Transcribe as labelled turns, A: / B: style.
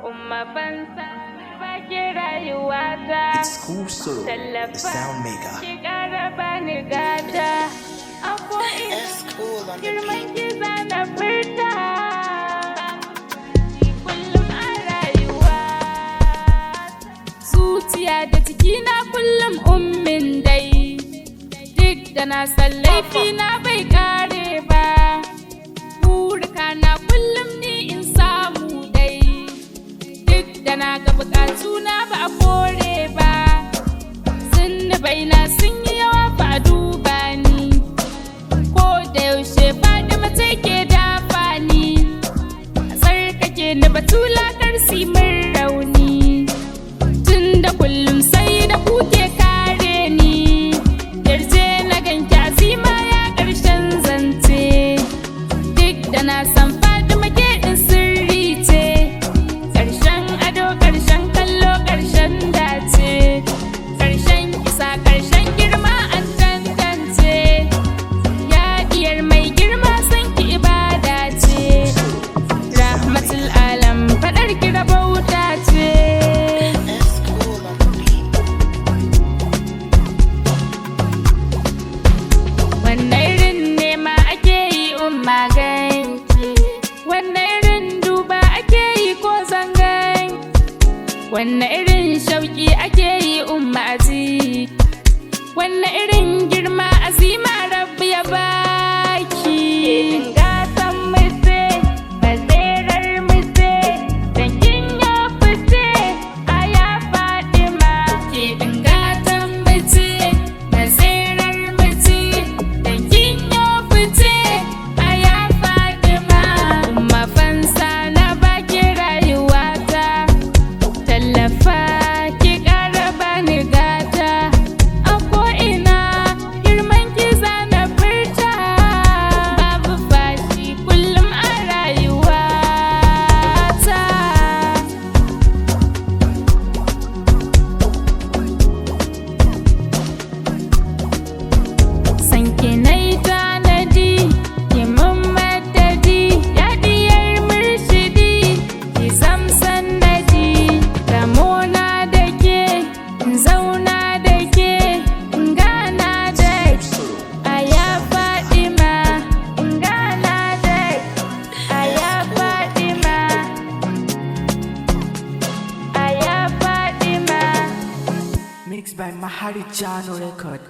A: Umma fansa baki rayuwata, tallafa ki ƙara bani gata. A ko'ina girman ki zana furta, kullum a rayuwa. Zuciya da jikina kullum ummin dai, duk da na san laifina bai kare ba. Burika na kullum ni in samu dai, duk da na ga bukatuna ba a kore ba. Zunubaina sun yi yawa ba a duba ni, ko da yaushe Fatima take dafa ni. A tsarkake ni Batula kar su yi min rauni, tunda kullum sai da kuke kare ni. Yarje na ganki Azima ya ƙarshen zance, duk da na san Fatima ke ɗin sirri ce. Ƙarshen ado, ƙarshen kallo, ƙarshen dace, ƙarshen isa, ƙarshen girma an tantance. Ya diyar mai girma san ki ibada ce, rahmatul alam faɗar ki rabauta ce. Wannan irin nema ake yi umma ganki, wannan irin duba ake yi ko zangan, wannan irin shauki ake yi umma aji, wannan irin girma Azima Rabbi ya baki. Gatan mace, bazerar mace, dangin ya fice a ya Fatima. Ke gatan mace, bazerar mace, dangin ya fice a ya Fatima. Umma fansa na baki rayuwata, tallafa ki ƙara bani gata. A ko'ina girman ki zana furta, babu fashi kullum a rayuwata. Sanki nai tanadi, ki mun madadi, ya diyar murshidi, ki zam sannadi. Ramona da ke, in zauna da ke, in gana da ke, a ya Fatima. In gana da ke, a ya Fatima, a ya Fatima.
B: Mixed by Mahari Jano Record.